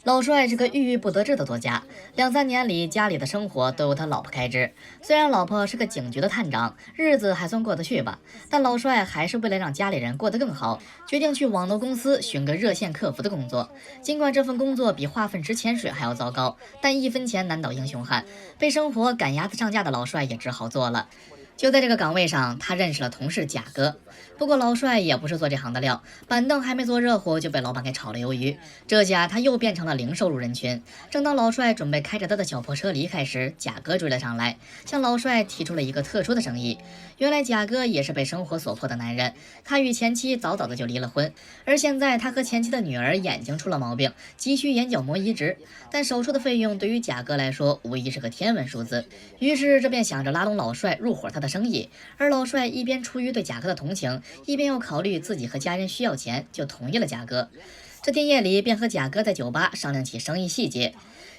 老帅是个郁郁不得志的作家，2、3年里家里的生活都由他老婆开支。虽然老婆是个警局的探长，日子还算过得去吧，但老帅还是为了让家里人过得更好，决定去网络公司寻个热线客服的工作。尽管这份工作比化粪池潜水还要糟糕，但1分钱难倒英雄汉，被生活赶鸭子上架的老帅也只好做了。就在这个岗位上，他认识了同事贾哥。不过老帅也不是做这行的料，板凳还没做热乎就被老板给炒了鱿鱼。这下他又变成了零收入人群。正当老帅准备开着他的小破车离开时，贾哥追了上来，向老帅提出了一个特殊的生意。原来贾哥也是被生活所迫的男人，他与前妻早早的就离了婚，而现在他和前妻的女儿眼睛出了毛病，急需眼角膜移植，但手术的费用对于贾哥来说无疑是个天文数字。于是这便想着拉拢老帅入伙他的生意，而老帅一边出于对贾哥的同情，一边又考虑自己和家人需要钱，就同意了贾哥。这天夜里便和贾哥在酒吧商量起生意细节。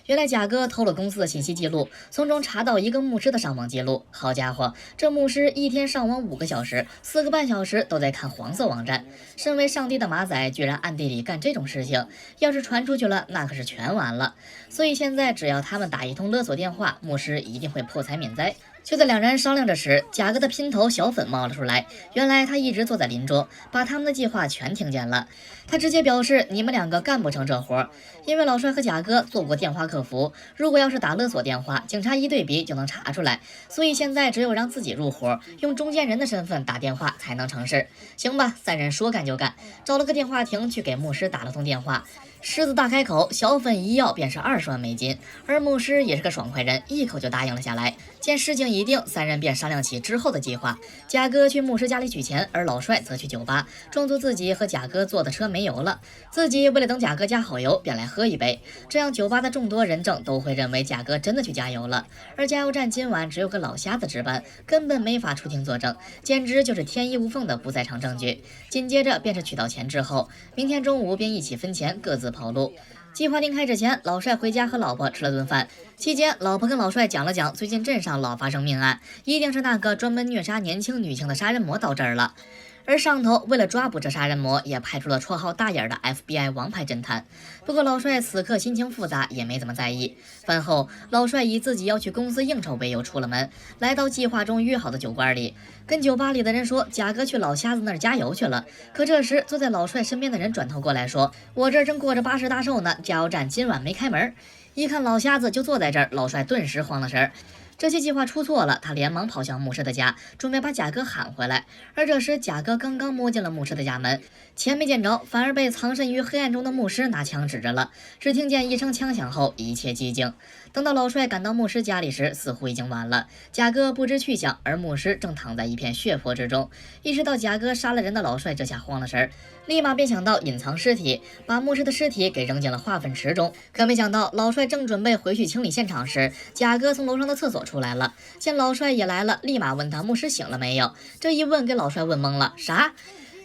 原来贾哥偷了公司的信息记录，从中查到一个牧师的上网记录。好家伙，这牧师一天上网5个小时，4个半小时都在看黄色网站。身为上帝的马仔居然暗地里干这种事情，要是传出去了，那可是全完了。所以现在只要他们打一通勒索电话，牧师一定会破财免灾。就在两人商量着时，贾哥的姘头小粉冒了出来。原来他一直坐在邻桌，把他们的计划全听见了。他直接表示，你们2个干不成这活，因为老帅和贾哥做过电话客服，如果要是打勒索电话，警察一对比就能查出来，所以现在只有让自己入伙，用中间人的身份打电话才能成事。行吧，3人说干就干，找了个电话亭去给牧师打了通电话。狮子大开口，小粉一要便是20万美金，而牧师也是个爽快人，一口就答应了下来。见事情已定，3人便商量起之后的计划。贾哥去牧师家里取钱，而老帅则去酒吧，装作自己和贾哥坐的车没油了，自己为了等贾哥加好油，便来喝一杯。这样酒吧的众多人证都会认为贾哥真的去加油了。而加油站今晚只有个老瞎子值班，根本没法出庭作证，简直就是天衣无缝的不在场证据。紧接着便是取到钱之后，明天中午便一起分钱，各自跑路。计划定开之前，老帅回家和老婆吃了顿饭。期间，老婆跟老帅讲了讲最近镇上老发生命案，一定是那个专门虐杀年轻女性的杀人魔到这儿了。而上头为了抓捕这杀人魔，也派出了绰号大眼的 FBI 王牌侦探。不过老帅此刻心情复杂，也没怎么在意。饭后，老帅以自己要去公司应酬为由出了门，来到计划中约好的酒馆里，跟酒吧里的人说贾哥去老瞎子那儿加油去了。可这时坐在老帅身边的人转头过来说，我这儿正过着80大寿呢，加油站今晚没开门。一看老瞎子就坐在这儿，老帅顿时慌了神儿。这些计划出错了，他连忙跑向牧师的家，准备把贾哥喊回来。而这时贾哥刚刚摸进了牧师的家门，钱没见着，反而被藏身于黑暗中的牧师拿枪指着了。只听见一声枪响后，一切寂静。等到老帅赶到牧师家里时，似乎已经晚了。贾哥不知去向，而牧师正躺在一片血泊之中。意识到贾哥杀了人的老帅这下慌了神儿，立马便想到隐藏尸体，把牧师的尸体给扔进了化粪池中。可没想到老帅正准备回去清理现场时，贾哥从楼上的厕所出来了，见老帅也来了，立马问他牧师醒了没有。这一问给老帅问懵了，啥？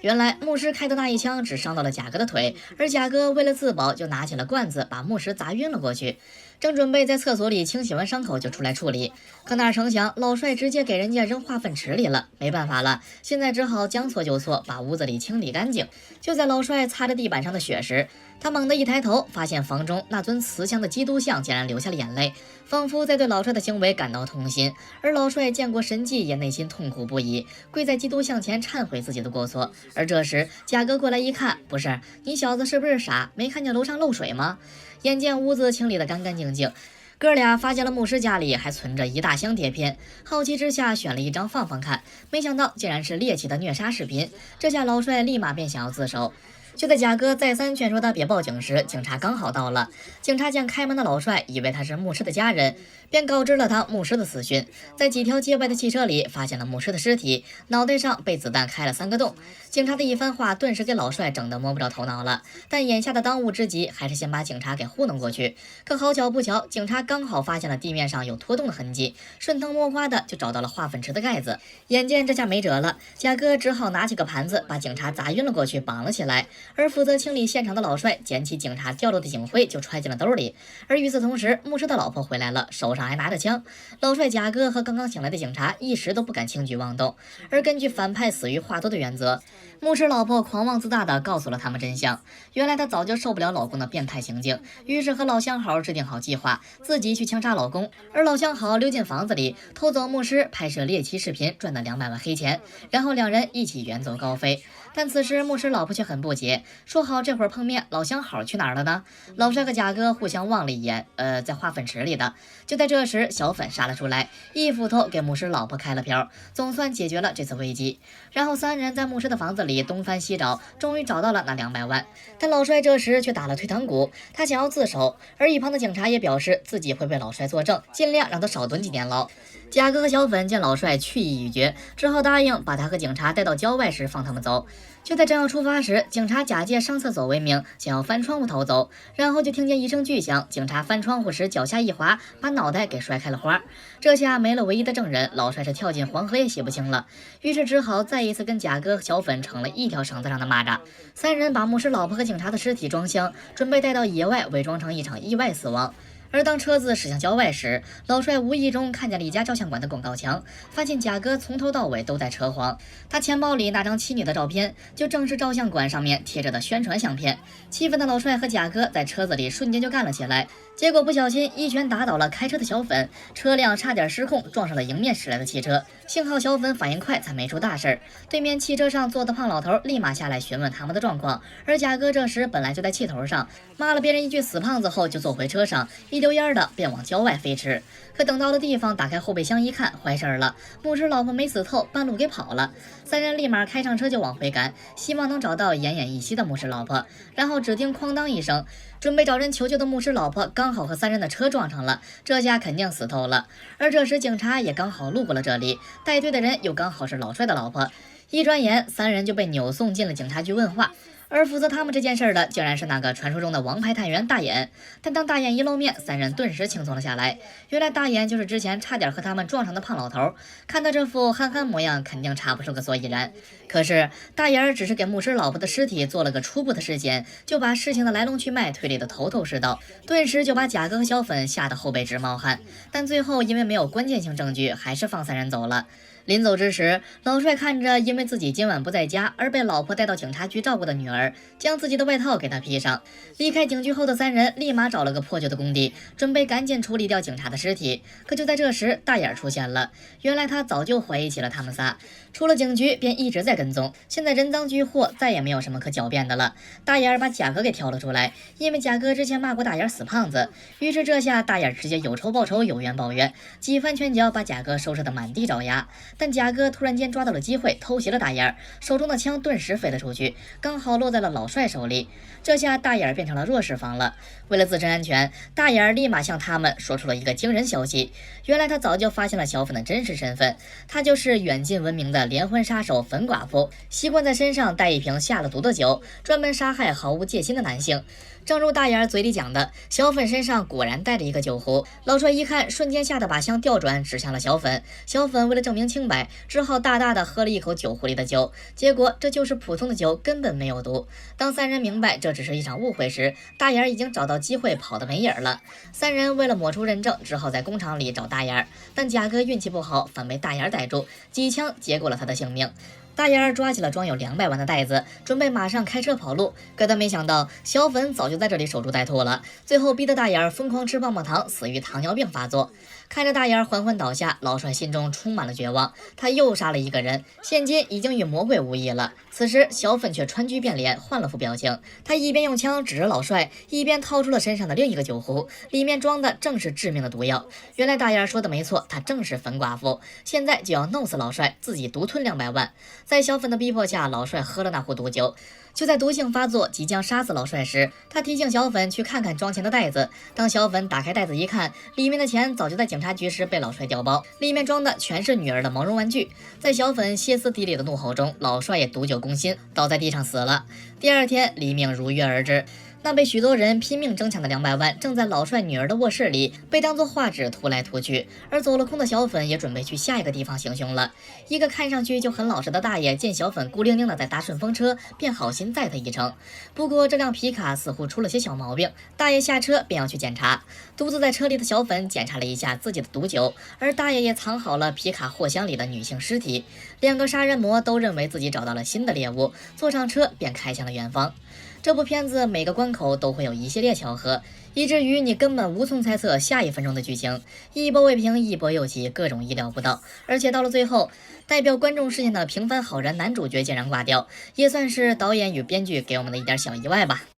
原来牧师开的那一枪只伤到了贾哥的腿，而贾哥为了自保就拿起了罐子把牧师砸晕了过去，正准备在厕所里清洗完伤口就出来处理，可哪成想老帅直接给人家扔化粪池里了。没办法了，现在只好将错就错，把屋子里清理干净。就在老帅擦着地板上的血时，他猛地一抬头，发现房中那尊慈祥的基督像竟然流下了眼泪，仿佛在对老帅的行为感到痛心。而老帅见过神迹，也内心痛苦不已，跪在基督像前忏悔自己的过错。而这时贾哥过来一看，不是，你小子是不是傻，没看见楼上漏水吗？眼见屋子清理得干干净净，哥俩发现了牧师家里还存着一大箱碟片，好奇之下选了一张放放看，没想到竟然是猎奇的虐杀视频。这下老帅立马便想要自首。就在贾哥再三劝说他别报警时，警察刚好到了。警察见开门的老帅以为他是牧师的家人，便告知了他牧师的死讯。在几条街外的汽车里发现了牧师的尸体，脑袋上被子弹开了3个洞。警察的一番话顿时给老帅整得摸不着头脑了，但眼下的当务之急还是先把警察给糊弄过去。可好巧不巧，警察刚好发现了地面上有拖动的痕迹，顺藤摸瓜的就找到了化粪池的盖子。眼见这下没辙了，贾哥只好拿起个盘子把警察砸晕了过去，绑了起来。而负责清理现场的老帅捡起警察掉落的警徽就揣进了兜里。而与此同时，牧师的老婆回来了，手上还拿着枪。老帅贾哥和刚刚醒来的警察一时都不敢轻举妄动。而根据反派死于话多的原则，牧师老婆狂妄自大地告诉了他们真相。原来她早就受不了老公的变态行径，于是和老相好制定好计划，自己去枪杀老公。而老相好溜进房子里，偷走牧师拍摄猎奇视频赚的200万黑钱，然后两人一起远走高飞。但此时牧师老婆却很不解，说好这会儿碰面，老相好去哪儿了呢？老帅和贾哥互相望了一眼，在化粪池里的。就在这时，小粉杀了出来，一斧头给牧师老婆开了瓢，总算解决了这次危机。然后三人在牧师的房子里东翻西找，终于找到了那200万。但老帅这时却打了退堂鼓，他想要自首，而一旁的警察也表示自己会为老帅作证，尽量让他少蹲几年牢。贾哥和小粉见老帅去意已决，只好答应把他和警察带到郊外时放他们走。就在正要出发时，警察假借上厕所为名，想要翻窗户逃走，然后就听见一声巨响，警察翻窗户时脚下一滑，把脑袋给摔开了花。这下没了唯一的证人，老帅是跳进黄河也洗不清了，于是只好再一次跟贾哥和小粉成了一条绳子上的蚂蚱。三人把牧师老婆和警察的尸体装箱，准备带到野外伪装成一场意外死亡。而当车子驶向郊外时，老帅无意中看见了一家照相馆的广告墙，发现贾哥从头到尾都在扯谎。他钱包里那张妻女的照片，就正是照相馆上面贴着的宣传相片。气愤的老帅和贾哥在车子里瞬间就干了起来，结果不小心一拳打倒了开车的小粉，车辆差点失控撞上了迎面驶来的汽车。幸好小粉反应快，才没出大事。对面汽车上坐的胖老头立马下来询问他们的状况，而贾哥这时本来就在气头上，骂了别人一句死胖子后就坐回车上，一溜烟的便往郊外飞驰。可等到了地方，打开后备箱一看，坏事了，牧师老婆没死透，半路给跑了。三人立马开上车就往回赶，希望能找到奄奄一息的牧师老婆。然后只听哐当一声，准备找人求救的牧师老婆刚好和三人的车撞上了，这下肯定死透了。而这时警察也刚好路过了这里，带队的人又刚好是老帅的老婆。一转眼，三人就被扭送进了警察局问话。而负责他们这件事的，竟然是那个传说中的王牌探员大眼。但当大眼一露面，三人顿时轻松了下来。原来大眼就是之前差点和他们撞上的胖老头，看他这副憨憨模样，肯定查不出个所以然。可是大眼只是给牧师老婆的尸体做了个初步的尸检，就把事情的来龙去脉推理的头头是道，顿时就把贾哥和小粉吓得后背直冒汗。但最后因为没有关键性证据，还是放三人走了。临走之时，老帅看着因为自己今晚不在家而被老婆带到警察局照顾的女儿，将自己的外套给她披上。离开警局后的三人立马找了个破旧的工地，准备赶紧处理掉警察的尸体。可就在这时，大眼出现了。原来他早就怀疑起了他们仨，出了警局便一直在跟踪。现在人赃俱获，再也没有什么可狡辩的了。大眼把贾哥给挑了出来，因为贾哥之前骂过大眼死胖子，于是这下大眼直接有仇报仇，有冤报冤，几番拳脚把贾哥收拾得满地找牙。但贾哥突然间抓到了机会，偷袭了大眼，手中的枪顿时飞了出去，刚好落在了老帅手里。这下大眼变成了弱势方了。为了自身安全，大眼立马向他们说出了一个惊人消息。原来他早就发现了小粉的真实身份，他就是远近闻名的连环杀手粉寡妇，习惯在身上带一瓶下了毒的酒，专门杀害毫无戒心的男性。正如大眼嘴里讲的，小粉身上果然带着一个酒壶。老帅一看，瞬间吓得把枪调转，指向了小粉。小粉为了证明清白，只好大大的喝了一口酒壶里的酒，结果这就是普通的酒，根本没有毒。当三人明白这只是一场误会时，大眼已经找到机会跑得没影了。三人为了抹除认证，只好在工厂里找大眼，但贾哥运气不好，反被大眼逮住，几枪结果了他的性命。大眼抓起了装有200万的袋子，准备马上开车跑路，可他没想到小粉早就在这里守株待兔了，最后逼得大眼疯狂吃棒棒糖，死于糖尿病发作。看着大眼缓缓倒下，老帅心中充满了绝望，他又杀了一个人，现今已经与魔鬼无异了。此时小粉却川剧变脸，换了副表情，他一边用枪指着老帅，一边掏出了身上的另一个酒壶，里面装的正是致命的毒药。原来大眼说的没错，他正是粉寡妇，现在就要弄死老帅，自己独吞200万。在小粉的逼迫下，老帅喝了那壶毒酒。就在毒性发作，即将杀死老帅时，他提醒小粉去看看装钱的袋子。当小粉打开袋子一看，里面的钱早就在警察局时被老帅调包，里面装的全是女儿的毛绒玩具。在小粉歇斯底里的怒吼中，老帅也毒酒攻心，倒在地上死了。第二天黎明如约而至。那被许多人拼命争抢的200万，正在老帅女儿的卧室里被当作画纸涂来涂去。而走了空的小粉也准备去下一个地方行凶了。一个看上去就很老实的大爷见小粉孤零零的在搭顺风车，便好心载他一程。不过这辆皮卡似乎出了些小毛病，大爷下车便要去检查。独自在车里的小粉检查了一下自己的毒酒，而大爷也藏好了皮卡货箱里的女性尸体。两个杀人魔都认为自己找到了新的猎物，坐上车便开向了远方。这部片子每个关口都会有一系列巧合，以至于你根本无从猜测下1分钟的剧情，一波未平一波又起，各种意料不到。而且到了最后，代表观众视线的平凡好人男主角竟然挂掉，也算是导演与编剧给我们的一点小意外吧。